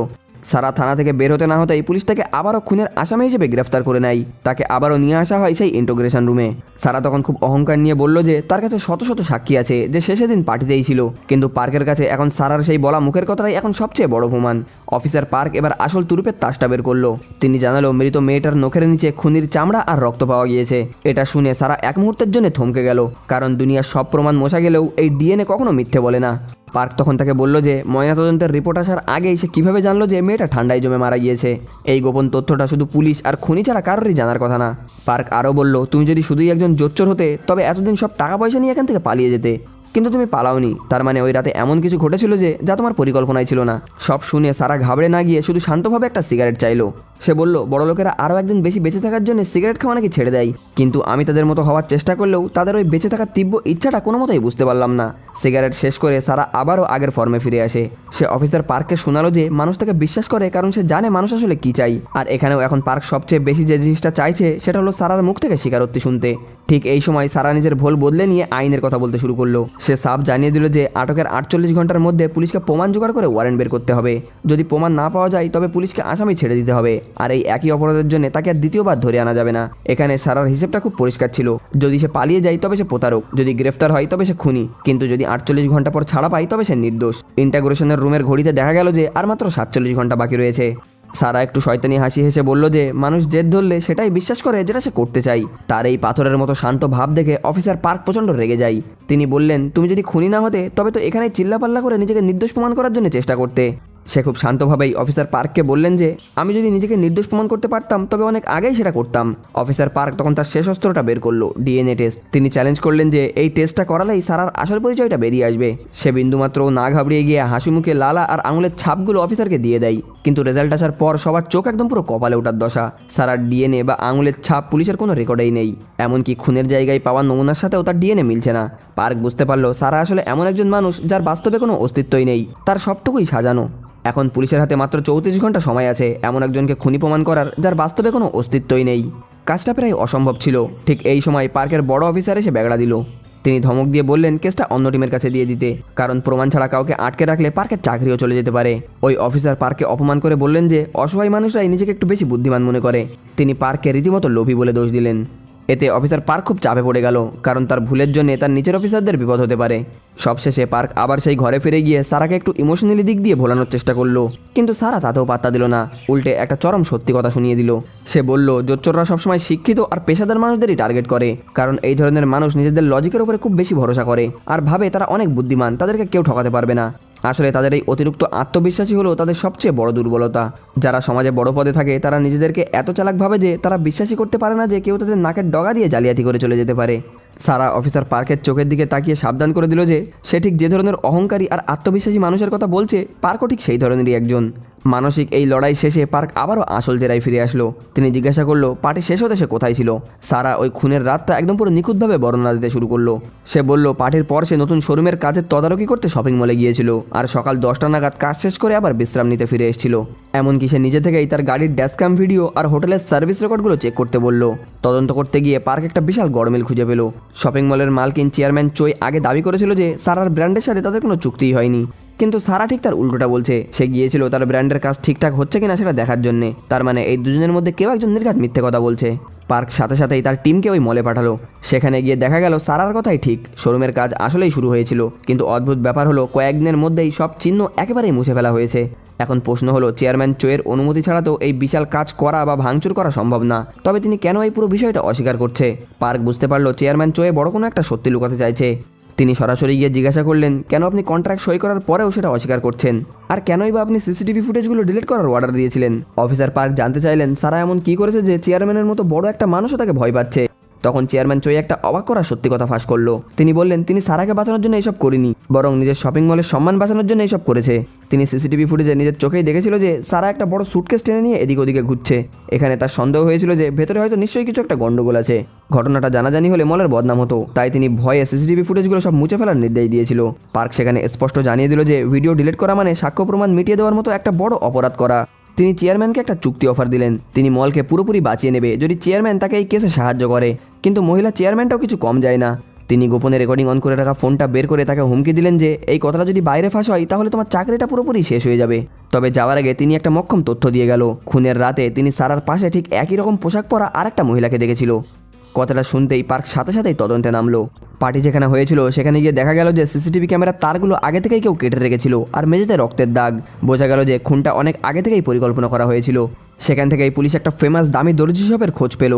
Speaker 1: সারা থানা থেকে বের হতে না হতেই পুলিশ তাকে আবারও খুনের আসামি হিসেবে গ্রেফতার করে নেয়। তাকে আবারও নিয়ে আসা হয় সেই ইন্টোগ্রেশন রুমে। সারা তখন খুব অহংকার নিয়ে বলল যে তার কাছে শত শত সাক্ষী আছে যে সে সেদিন পার্টিতেই ছিল। কিন্তু পার্কের কাছে এখন সারার সেই বলা মুখের কথাটাই এখন সবচেয়ে বড় প্রমাণ। অফিসার পার্ক এবার আসল তুরুপের তাসটা বের করলো। তিনি জানালো মৃত মেয়েটার নখের নিচে খুনির চামড়া আর রক্ত পাওয়া গিয়েছে। এটা শুনে সারা এক মুহূর্তের জন্য থমকে গেল, কারণ দুনিয়ার সব প্রমাণ মোছা গেলেও এই ডিএনএ কখনো মিথ্যে বলে না। পার্ক তখন তাকে বলল যে ময়নাতদন্তের রিপোর্ট আসার আগেই সে কিভাবে জানলো যে মেয়েটা ঠান্ডায় জমে মারা গিয়েছে। এই গোপন তথ্যটা শুধু পুলিশ আর খুনি ছাড়া কারোরই জানার কথা না। পার্ক আরও বলল, তুমি যদি শুধুই একজন জোচ্চোর হতে তবে এতদিন সব টাকা পয়সা নিয়ে এখান থেকে পালিয়ে যেতে, কিন্তু তুমি পালাওনি। তার মানে ওই রাতে এমন কিছু ঘটেছিল যে যা তোমার পরিকল্পনায় ছিল না। সব শুনে সারা ঘাবড়ে না গিয়ে শুধু শান্তভাবে একটা সিগারেট চাইলো। সে বলল বড় লোকেরা আরও একদিন বেশি বেঁচে থাকার জন্য সিগারেট খাওয়া নাকি ছেড়ে দেয়, কিন্তু আমি তাদের মতো হওয়ার চেষ্টা করলেও তাদের ওই বেঁচে থাকার তীব্র ইচ্ছাটা কোনো মতোই বুঝতে পারলাম না। সিগারেট শেষ করে সারা আবারও আগের ফর্মে ফিরে আসে। সে অফিসার পার্ককে শোনালো যে মানুষ তাকে বিশ্বাস করে কারণ সে জানে মানুষ আসলে কি চাই। আর এখানেও এখন পার্ক সবচেয়ে বেশি যে জিনিসটা চাইছে সেটা হলো সারার মুখ থেকে স্বীকারোক্তি শুনতে। ঠিক এই সময় সারা নিজের ভুল বদলে নিয়ে আইনের কথা বলতে শুরু করলো। সে সাফ জানিয়ে দিল যে আটকের 48 ঘন্টার মধ্যে পুলিশকে প্রমাণ জোগাড় করে ওয়ারেন্ট বের করতে হবে। যদি প্রমাণ না পাওয়া যায় তবে পুলিশকে আসামি ছেড়ে দিতে হবে, আর এই একই অপরাধের জন্য তাকে আর দ্বিতীয়বার ধরে আনা যাবে না। এখানে সারার হিসেবটা খুব পরিষ্কার ছিল, যদি সে পালিয়ে যায় তবে সে প্রতারক, যদি গ্রেফতার হয় তবে সে খুনি, কিন্তু যদি 48 ঘন্টা পর ছাড়া পায় তবে সে নির্দোষ। ইন্টাগ্রেশনের রুমের ঘড়িতে দেখা গেল যে আর মাত্র 47 ঘন্টা বাকি রয়েছে। সারা একটু শয়তানি হাসি হেসে বলল যে মানুষ জেদ ধরলে সেটাই বিশ্বাস করে যেটা সে করতে চাই। তার এই পাথরের মতো শান্ত ভাব দেখে অফিসার পার্ক প্রচণ্ড রেগে যায়। তিনি বললেন, তুমি যদি খুনি না হতে তবে তো এখানে চিল্লাপাল্লা করে নিজেকে নির্দোষ প্রমাণ করার জন্য চেষ্টা করতে। সে খুব শান্তভাবেই অফিসার পার্ককে বললেন যে আমি যদি নিজেকে নির্দোষ প্রমাণ করতে পারতাম তবে অনেক আগেই সেটা করতাম। অফিসার পার্ক তখন তার শেষ অস্ত্রটা বের করলো, ডিএনএ টেস্ট। তিনি চ্যালেঞ্জ করলেন যে এই টেস্টটা করালেই সারার আসল পরিচয়টা বেরিয়ে আসবে। সে বিন্দুমাত্র না ঘাবড়িয়ে গিয়ে হাসি মুখে লালা আর আঙুলের ছাপগুলো অফিসারকে দিয়ে দেয়। কিন্তু রেজাল্ট আসার পর সবার চোখ একদম পুরো কপালে ওঠার দশা। সারার ডিএনএ বা আঙুলের ছাপ পুলিশের কোনো রেকর্ডেই নেই, এমনকি খুনের জায়গায় পাওয়া নমুনার সাথেও তার ডিএনএ মিলছে না। পার্ক বুঝতে পারলো সারা আসলে এমন একজন মানুষ যার বাস্তবে কোনো অস্তিত্বই নেই, তার সবটুকুই সাজানো। এখন পুলিশের হাতে মাত্র 34 ঘন্টা সময় আছে এমন একজনকে খুনি প্রমাণ করার যার বাস্তবে কোনো অস্তিত্বই নেই। কাজটা প্রায় অসম্ভব ছিল। ঠিক এই সময় পার্কের বড় অফিসার এসে ব্যাগড়া দিল। তিনি ধমক দিয়ে বললেন কেসটা অন্য টিমের কাছে দিয়ে দিতে, কারণ প্রমাণ ছাড়া কাউকে আটকে রাখলে পার্কের চাকরিও চলে যেতে পারে। ওই অফিসার পার্ককে অপমান করে বললেন যে অসহায় মানুষরাই নিজেকে একটু বেশি বুদ্ধিমান মনে করে। তিনি পার্ককে রীতিমতো লোভী বলে দোষ দিলেন। এতে অফিসার পার্ক খুব চাপে পড়ে গেল, কারণ তার ভুলের জন্য তার নিচের অফিসারদের বিপদ হতে পারে। সবশেষে পার্ক আবার সেই ঘরে ফিরে গিয়ে সারাকে একটু ইমোশনালি দিক দিয়ে ভোলানোর চেষ্টা করলো, কিন্তু সারা তাতেও পাত্তা দিল না, উল্টে একটা চরম সত্যি কথা শুনিয়ে দিল। সে বলল জোচ্চোররা সবসময় শিক্ষিত আর পেশাদার মানুষদেরই টার্গেট করে, কারণ এই ধরনের মানুষ নিজেদের লজিকের উপরে খুব বেশি ভরসা করে আর ভাবে তারা অনেক বুদ্ধিমান, তাদেরকে কেউ ঠকাতে পারবে না। আসলে তাদের এই অতিরিক্ত আত্মবিশ্বাসী হলো তাদের সবচেয়ে বড় দুর্বলতা। যারা সমাজে বড় পদে থাকে তারা নিজেদেরকে এত চালাক ভাবে যে তারা বিশ্বাসই করতে পারে না যে কেউ তাদের নাকের ডগা দিয়ে জালিয়াতি করে চলে যেতে পারে। সারা অফিসার পার্কের চোখের দিকে তাকিয়ে সাবধান করে দিল যে সে ঠিক যে ধরনের অহংকারী আর আত্মবিশ্বাসী মানুষের কথা বলছে, পার্কও ঠিক সেই ধরনেরই একজন। মানসিক এই লড়াই শেষে পার্ক আবারও আসল জেরায় ফিরে আসলো। তিনি জিজ্ঞাসা করলো পার্টি শেষ হতে সে কোথায় ছিল। সারা ওই খুনের রাতটা একদম পুরো নিখুঁতভাবে বর্ণনা দিতে শুরু করলো। সে বলল পার্টির পর সে নতুন শোরুমের কাজের তদারকি করতে শপিং মলে গিয়েছিল, আর সকাল 10টা নাগাদ কাজ শেষ করে আবার বিশ্রাম নিতে ফিরে এসেছিল। এমনকি সে নিজে থেকেই তার গাড়ির ড্যাশক্যাম ভিডিও আর হোটেলের সার্ভিস রেকর্ডগুলো চেক করতে বলল। তদন্ত করতে গিয়ে পার্ক একটা বিশাল গরমিল খুঁজে পেল। শপিং মলের মালকিন চেয়ারম্যান চোই আগে দাবি করেছিল যে সারার ব্র্যান্ডের সাথে তাদের কোনো চুক্তিই হয়নি, কিন্তু সারা ঠিক তার উল্টোটা বলছে। সে গিয়েছিল তার ব্র্যান্ডের কাজ ঠিকঠাক হচ্ছে কিনা সেটা দেখার জন্যে। তার মানে এই দুজনের মধ্যে কেউ একজন নির্ঘাত মিথ্যে কথা বলছে। পার্ক সাথে সাথেই তার টিমকে ওই মলে পাঠালো। সেখানে গিয়ে দেখা গেল সারার কথাই ঠিক, শোরুমের কাজ আসলেই শুরু হয়েছিল, কিন্তু অদ্ভুত ব্যাপার হলো কয়েকদিনের মধ্যেই সব চিহ্ন একেবারেই মুছে ফেলা হয়েছে। এখন প্রশ্ন হলো চেয়ারম্যান চোয়ের অনুমতি ছাড়া তো এই বিশাল কাজ করা বা ভাঙচুর করা সম্ভব না, তবে তিনি কেন এই পুরো বিষয়টা অস্বীকার করছে? পার্ক বুঝতে পারলো চেয়ারম্যান চোয়ে বড় কোনো একটা সত্যি লুকাতে চাইছে। তিনি সরাসরি গিয়ে জিজ্ঞাসা করলেন কেন আপনি কন্ট্রাক্ট সই করার পরেও সেটা অস্বীকার করছেন, আর কেনই বা আপনি সিসিটিভি ফুটেজগুলো ডিলিট করার অর্ডার দিয়েছিলেন। অফিসার পার্ক জানতে চাইলেন সারা এমন কি করেছে যে চেয়ারম্যানের মতো বড় একটা মানুষও তাকে ভয় পাচ্ছে। তখন চেয়ারম্যান চোই একটা অবাক করা সত্যি কথা ফাঁস করলো। তিনি বললেন তিনি সারাকে বাঁচানোর জন্য এইসব করেনি, বরং নিজের শপিং মলের সম্মান বাঁচানোর জন্য এইসব করেছে। তিনি সিসিটিভি ফুটেজে নিজের চোখেই দেখেছিল যে সারা একটা বড় সুটকেস টেনে নিয়ে এদিক ওদিকে ঘুরছে। এখানে তার সন্দেহ হয়েছিল যে ভেতরে হয়তো নিশ্চয়ই কিছু একটা গন্ডগোল আছে। ঘটনাটা জানাজানি হলে মলের বদনাম হতো, তাই তিনি ভয়ে সিসিটিভি ফুটেজগুলো সব মুছে ফেলার নির্দেশ দিয়েছিল। পার্ক সেখানে স্পষ্ট জানিয়ে দিল যে ভিডিও ডিলিট করা মানে সাক্ষ্য প্রমাণ মিটিয়ে দেওয়ার মতো একটা বড় অপরাধ করা। তিনি চেয়ারম্যানকে একটা চুক্তি অফার দিলেন, তিনি মলকে পুরোপুরি বাঁচিয়ে নেবে যদি চেয়ারম্যান তাকে এই কেসে সাহায্য করে। কিন্তু মহিলা চেয়ারম্যানটাও কিছু কম যায় না। তিনি গোপনে রেকর্ডিং অন করে রাখা ফোনটা বের করে তাকে হুমকি দিলেন যে এই কথাটা যদি বাইরে ফাঁস হয় তাহলে তোমার চাকরিটা পুরোপুরি শেষ হয়ে যাবে। তবে যাওয়ার আগে তিনি একটা মক্ষম তথ্য দিয়ে গেল, খুনের রাতে তিনি সারার পাশে ঠিক একই রকম পোশাক পরা আরেকটা মহিলাকে দেখেছিল। কথাটা শুনতেই পার্ক সাথে সাথেই তদন্তে নামলো। পার্টি যেখানে হয়েছিল সেখানে গিয়ে দেখা গেল যে সিসিটিভি ক্যামেরার তারগুলো আগে থেকেই কেউ কেটে রেখেছিল, আর মেঝেতে রক্তের দাগ। বোঝা গেল যে খুনটা অনেক আগে থেকেই পরিকল্পনা করা হয়েছিল। সেখান থেকেই পুলিশ একটা ফেমাস দামি দর্জি শপের খোঁজ পেল।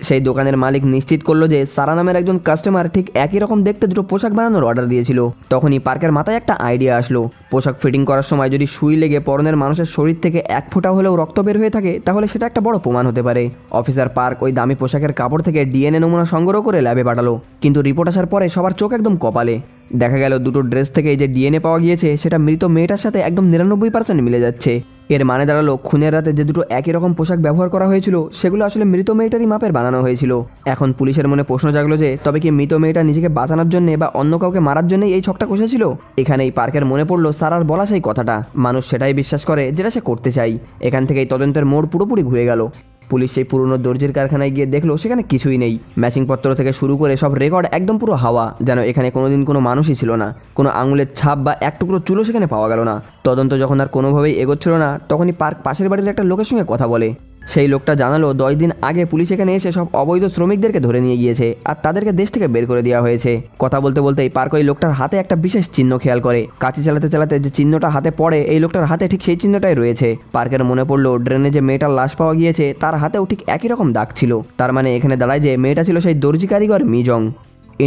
Speaker 1: সেই দোকানের মালিক নিশ্চিত করলো যে সারা নামের একজন কাস্টমার ঠিক একই রকম দেখতে দুটো পোশাক বানানোর অর্ডার দিয়েছিল। তখনই পার্কের মাথায় একটা আইডিয়া আসলো, পোশাক ফিটিং করার সময় যদি সুই লেগে পরনের মানুষের শরীর থেকে এক ফোঁটা হলেও রক্ত বের হয়ে থাকে তাহলে সেটা একটা বড় প্রমাণ হতে পারে। অফিসার পার্ক ওই দামি পোশাকের কাপড় থেকে ডিএনএ নমুনা সংগ্রহ করে ল্যাবে পাঠালো, কিন্তু রিপোর্ট আসার পরে সবার চোখ একদম কপালে। দেখা গেল দুটো ড্রেস থেকে যে ডিএনএ পাওয়া গিয়েছে সেটা মৃত মেয়েটার সাথে একদম 99% মিলে যাচ্ছে। এর মানে দাঁড়ালো খুনের রাতে যে দুটো একই রকম পোশাক ব্যবহার করা হয়েছিল সেগুলো আসলে মৃত মেয়েটারই মাপের বানানো হয়েছিল। এখন পুলিশের মনে প্রশ্ন জাগলো যে তবে কি মৃত মেয়েটা নিজেকে বাঁচানোর জন্য বা অন্য কাউকে মারার জন্যই এই ছকটা কষেছিল? এখানেই পার্কের মনে পড়লো সারার বলা সেই কথাটা, মানুষ সেটাই বিশ্বাস করে যেটা সে করতে চাই। এখান থেকেই তদন্তের মোড় পুরোপুরি ঘুরে গেল। পুলিশ সেই পুরনো দর্জির কারখানায় গিয়ে দেখলো সেখানে কিছুই নেই। ম্যাচিংপত্র থেকে শুরু করে সব রেকর্ড একদম পুরো হাওয়া, যেন এখানে কোনোদিন কোনো মানুষই ছিল না। কোনো আঙুলের ছাপ বা এক টুকরো চুলও সেখানে পাওয়া গেল না। তদন্ত যখন আর কোনোভাবেই এগোচ্ছিল না, তখনই পার্ক পাশের বাড়ির একটা লোকের সঙ্গে কথা বলে। সেই লোকটা জানালো 10 দিন আগে পুলিশ এখানে এসে সব অবৈধ শ্রমিকদেরকে ধরে নিয়ে গিয়েছে আর তাদেরকে দেশ থেকে বের করে দেওয়া হয়েছে। কথা বলতে বলতেই পার্ক ওই লোকটার হাতে একটা বিশেষ চিহ্ন খেয়াল করে। কাঁচি চালাতে চালাতে যে চিহ্নটা হাতে পড়ে, এই লোকটার হাতে ঠিক সেই চিহ্নটাই রয়েছে। পার্কের মনে পড়লো ড্রেনে যে মেয়েটার লাশ পাওয়া গিয়েছে তার হাতেও ঠিক একই রকম দাগ ছিল। তার মানে এখানে দাঁড়ায় যে মেয়েটা ছিল সেই দর্জি কারিগর মিজং।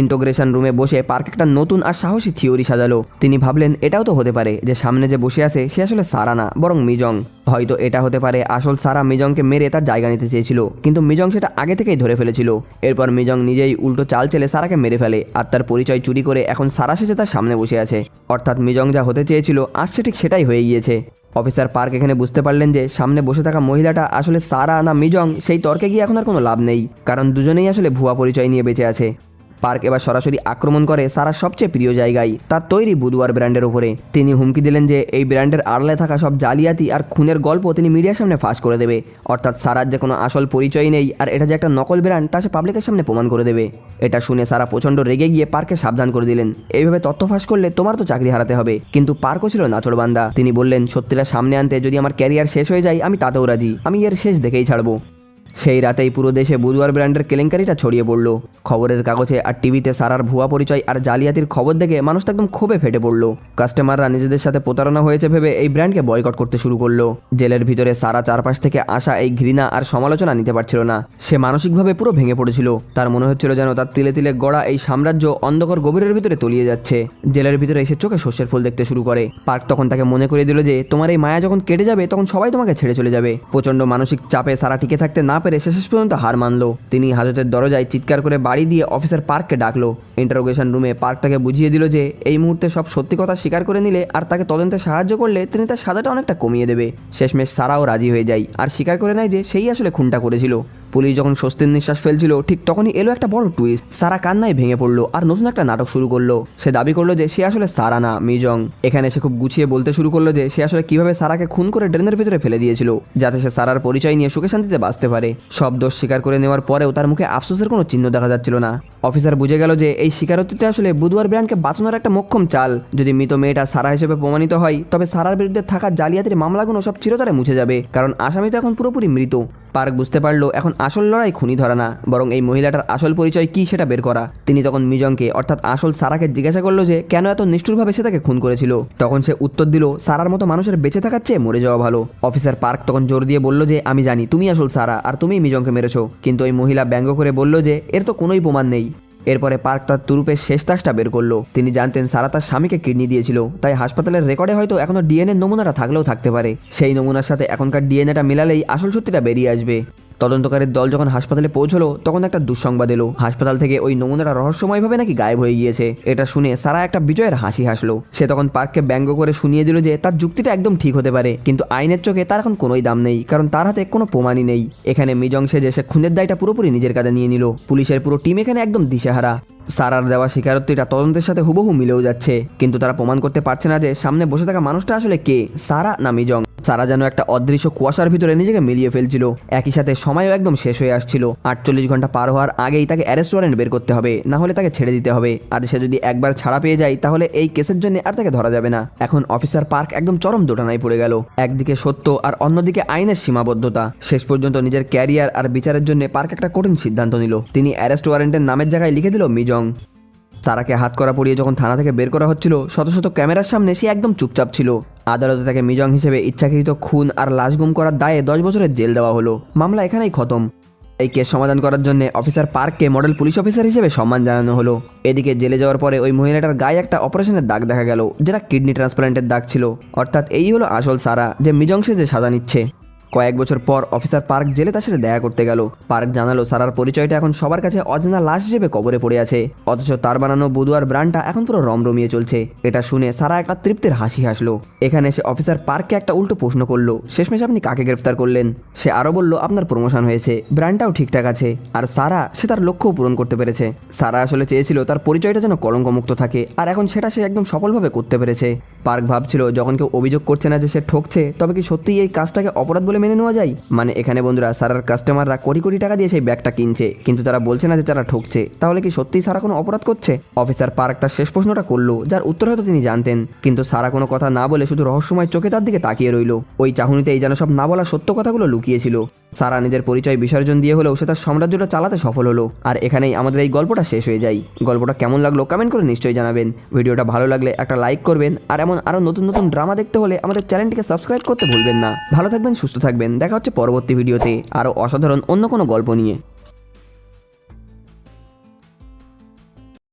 Speaker 1: ইন্টোগ্রেশন রুমে বসে পার্ক একটা নতুন আর সাহসী থিওরি সাজালো। তিনি ভাবলেন এটাও তো হতে পারে যে সামনে যে বসে আছে সে আসলে সারা না, বরং মিজং। হয়তো এটা হতে পারে আসল সারা মিজংকে মেরে তার জায়গা নিতে চেয়েছিল, কিন্তু মিজং সেটা আগে থেকেই ধরে ফেলেছিল। এরপর মিজং নিজেই উল্টো চাল চেলে সারাকে মেরে ফেলে আর তার পরিচয় চুরি করে এখন সারা শেষে তার সামনে বসে আছে। অর্থাৎ মিজং যা হতে চেয়েছিল আসছে ঠিক সেটাই হয়ে গিয়েছে। অফিসার পার্ক এখানে বুঝতে পারলেন যে সামনে বসে থাকা মহিলাটা আসলে সারা না মিজং, সেই তর্কে গিয়ে এখন আর কোনো লাভ নেই, কারণ দুজনেই আসলে ভুয়া পরিচয় নিয়ে বেঁচে আছে। পার্ক এবার সরাসরি আক্রমণ করে সারার সবচেয়ে প্রিয় জায়গায়, তার তৈরি বুধবার ব্র্যান্ডের উপরে। তিনি হুমকি দিলেন যে এই ব্র্যান্ডের আড়ালে থাকা সব জালিয়াতি আর খুনের গল্প তিনি মিডিয়ার সামনে ফাঁস করে দেবে। অর্থাৎ সারার যে কোনো আসল পরিচয় নেই আর এটা যে একটা নকল ব্র্যান্ড তা সে পাবলিকের সামনে প্রমাণ করে দেবে। এটা শুনে সারা প্রচণ্ড রেগে গিয়ে পার্ককে সাবধান করে দিলেন, এইভাবে তথ্য ফাঁস করলে তোমার তো চাকরি হারাতে হবে। কিন্তু পার্কও ছিল নাচড়বান্দা। তিনি বললেন সত্যিটা সামনে আনতে যদি আমার ক্যারিয়ার শেষ হয়ে যায় আমি তাতেও রাজি, আমি এর শেষ দেখেই ছাড়বো। সেই রাতেই পুরো দেশে বুধবার ব্র্যান্ডের কেলেঙ্কারিটা ছড়িয়ে পড়ল। খবরের কাগজে আর টিভিতে সারার ভুয়া পরিচয় আর জালিয়াতির খবর দেখে মানুষটা একদম ক্ষোভে ফেটে পড়ল। কাস্টমাররা নিজেদের সাথে প্রতারণা হয়েছে ভেবে এই ব্র্যান্ডকে বয়কট করতে শুরু করলো। জেলের ভিতরে সারা চারপাশ থেকে আসা এই ঘৃণা আর সমালোচনা নিতে পারছিল না। সে মানসিকভাবে পুরো ভেঙে পড়েছিল। তার মনে হচ্ছিল যেন তার তিলে তিলে গড়া এই সাম্রাজ্য অন্ধকার গভীরের ভিতরে তলিয়ে যাচ্ছে। জেলের ভিতরে এসে চোখে শস্যের ফুল দেখতে শুরু করে। পার্ক তখন তাকে মনে করিয়ে দিল যে তোমার এই মায়া যখন কেটে যাবে তখন সবাই তোমাকে ছেড়ে চলে যাবে। প্রচন্ড মানসিক চাপে সারা টিকে থাকতে না পেরে শেষ পর্যন্ত হার মানলো। তিনি হাজতের দরজায় চিৎকার করে বাড়ি দিয়ে অফিসার পার্ককে ডাকলো। ইন্টারোগেশন রুমে পার্ক তাকে বুঝিয়ে দিল যে এই মুহূর্তে সব সত্যি কথা স্বীকার করে নিলে আর তাকে তদন্তে সাহায্য করলে তিনি তার সাজাটা অনেকটা কমিয়ে দেবে। শেষমেশ সারাও রাজি হয়ে যায় আর স্বীকার করে নেয় যে সেই আসলে খুনটা করেছিল। পুলিশ যখন স্বস্তির নিঃশ্বাস ফেলছিল ঠিক তখনই এলো একটা বড় টুইস্ট। সারা কান্নায় ভেঙে পড়লো আর নতুন একটা নাটক শুরু করলো। সে দাবি করলো যে সে আসলে সারা না, মিজং। এখানে সে খুব গুছিয়ে বলতে শুরু করলো যে সে আসলে কিভাবে সারাকে খুন করে ড্রেনের ভিতরে ফেলে দিয়েছিল, যাতে সে সারার পরিচয় নিয়ে সুখে শান্তিতে বাঁচতে পারে। সব দোষ স্বীকার করে নেওয়ার পরেও তার মুখে আফসোসের কোনো চিহ্ন দেখা যাচ্ছিল না। অফিসার বুঝে গেল যে এই স্বীকারোক্তিটা আসলে বুধবার ব্র্যান্ডকে বাঁচানোর একটা মোক্ষম চাল। যদি মৃত মেয়েটা সারা হিসেবে প্রমাণিত হয় তবে সারার বিরুদ্ধে থাকা জালিয়াতির মামলাগুলো সব চিরতরে মুছে যাবে, কারণ আসামি তো এখন পুরোপুরি মৃত। পার্ক বুঝতে পারলো এখন আসল লড়াই খুনি ধরা না, বরং এই মহিলাটার আসল পরিচয় কি সেটা বের করা। তিনি তখন মিজংকে অর্থাৎ আসল সারাকে জিজ্ঞাসা করলো যে কেন এত নিষ্ঠুরভাবে সে তাকে খুন করেছিল। তখন সে উত্তর দিল সারার মতো মানুষের বেঁচে থাকার চেয়ে মরে যাওয়া ভালো। অফিসার পার্ক তখন জোর দিয়ে বলল যে আমি জানি তুমি আসল সারা আর তুমিই মিজংকে মেরেছো, কিন্তু ওই মহিলা ব্যঙ্গ করে বলল যে এর তো কোনোই প্রমাণ নেই। এরপরে পার্ক তার তুরুপের শেষ তাসটা বের করলো। তিনি জানতেন সারা তার স্বামীকে কিডনি দিয়েছিল, তাই হাসপাতালের রেকর্ডে হয়তো এখনো ডিএনএ নমুনাটা থাকলেও থাকতে পারে। সেই নমুনার সাথে এখনকার ডিএনএটা মিলালেই আসল সত্যিটা বেরিয়ে আসবে। তদন্তকারীর দল যখন হাসপাতালে পৌঁছলো তখন একটা দুঃসংবাদ এলো। হাসপাতাল থেকে ওই নমুনাটা রহস্যময়ভাবে নাকি গায়েব হয়ে গিয়েছে। এটা শুনে সারা একটা বিজয়ের হাসি হাসলো। সে তখন পার্ককে ব্যঙ্গ করে শুনিয়ে দিল যে তার যুক্তিটা একদম ঠিক হতে পারে, কিন্তু আইনের চোখে তার এখন কোনোই দাম নেই, কারণ তার হাতে কোনো প্রমাণই নেই। এখানে মিজং সেজে সে খুনের দায়টা পুরোপুরি নিজের কাঁধে নিয়ে নিল। পুলিশের পুরো টিম এখানে একদম দিশেহারা। সারার দেওয়া স্বীকারোক্তিটা তদন্তের সাথে হুবহু মিলেও যাচ্ছে, কিন্তু তারা প্রমাণ করতে পারছে না যে সামনে বসে থাকা মানুষটা আসলে কে, সারা না মিজং। সারা যেন একটা অদৃশ্য কুয়াশার ভিতরে নিজেকে মিলিয়ে ফেলছিল। একই সাথে সময়ও একদম শেষ হয়ে আসছিল। 48 ঘন্টা পার হওয়ার আগেই তাকে অ্যারেস্ট ওয়ারেন্ট বের করতে হবে, না হলে তাকে ছেড়ে দিতে হবে। আর সে যদি একবার ছাড়া পেয়ে যায় তাহলে এই কেসের জন্য আর তাকে ধরা যাবে না। এখন অফিসার পার্ক একদম চরম দোটানায় পড়ে গেল। একদিকে সত্য আর অন্যদিকে আইনের সীমাবদ্ধতা। শেষ পর্যন্ত নিজের ক্যারিয়ার আর বিচারের জন্য পার্ক একটা কঠিন সিদ্ধান্ত নিল। তিনি অ্যারেস্ট ওয়ারেন্টের নামের জায়গায় লিখে দিল মিজং। সারাকে হাত করা পড়িয়ে যখন থানা থেকে বের করা হচ্ছিল শত শত ক্যামেরার সামনে সে একদম চুপচাপ ছিল। আদালতে তাকে মিজং হিসেবে ইচ্ছাকৃত খুন আর লাশ গুম করার দায়ে 10 বছরের জেল দেওয়া হলো। মামলা এখানেই খতম। এই কেস সমাধান করার জন্য অফিসার পার্ককে মডেল পুলিশ অফিসার হিসেবে সম্মান জানানো হলো। এদিকে জেলে যাওয়ার পরে ওই মহিলাটার গায়ে একটা অপারেশনের দাগ দেখা গেল, যেটা কিডনি ট্রান্সপ্লান্টের দাগ ছিল। অর্থাৎ এই হলো আসল সারা, যে মিজং সেজে সাজা নিচ্ছে। কয়েক বছর পর অফিসার পার্ক জেলে তার সাথে দেখা করতে গেল। পার্ক জানালো সারার পরিচয়টা এখন সবার কাছে অজানা লাশ হিসেবে কবরে পড়ে আছে, অথচ তার বানানো বুধবার ব্র্যান্ডটা এখন পুরো রমরমিয়ে চলছে। এটা শুনে সারা একটা তৃপ্তির হাসি হাসলো। এখানে সে অফিসার পার্ককে একটা উল্টো প্রশ্ন করলো, শেষমেশ আপনি কাকে গ্রেফতার করলেন? সে আরো বলল আপনার প্রমোশন হয়েছে, ব্র্যান্ডটাও ঠিকঠাক আছে, আর সারা সে তার লক্ষ্যও পূরণ করতে পেরেছে। সারা আসলে চেয়েছিল তার পরিচয়টা যেন কলঙ্কমুক্ত থাকে, আর এখন সেটা সে একদম সফলভাবে করতে পেরেছে। পার্ক ভাবছিল যখন কেউ অভিযোগ করছে না যে সে ঠকছে, তবে কি সত্যিই এই কাজটাকে অপরাধ বলে মেনে নেওয়া যায়? মানে এখানে বন্ধুরা সারার কাস্টমাররা কোটি কোটি টাকা দিয়ে সেই ব্যাগটা কিনছে, কিন্তু তারা বলছে না যে তারা ঠকছে। তাহলে কি সত্যিই সারা কোনো অপরাধ করছে? অফিসার পার্ক তার শেষ প্রশ্নটা করলো, যার উত্তর হয়তো তিনি জানতেন, কিন্তু সারা কোনো কথা না বলে শুধু রহস্যময় চোখে তার দিকে তাকিয়ে রইল। ওই চাহনিতেই যেন সব না বলা সত্য কথাগুলো লুকিয়েছিল। সারা নিজের পরিচয় বিসর্জন দিয়ে হলেও সে তার সাম্রাজ্যটা চালাতে সফল হলো। আর এখানেই আমাদের এই গল্পটা শেষ হয়ে যায়। গল্পটা কেমন লাগলো কমেন্ট করে নিশ্চয়ই জানাবেন। ভিডিওটা ভালো লাগলে একটা লাইক করবেন, আর এমন আরও নতুন নতুন ড্রামা দেখতে হলে আমাদের চ্যানেলটিকে সাবস্ক্রাইব করতে ভুলবেন না। ভালো থাকবেন, সুস্থ থাকবেন, দেখা হচ্ছে পরবর্তী ভিডিওতে আরও অসাধারণ অন্য কোনো গল্প নিয়ে।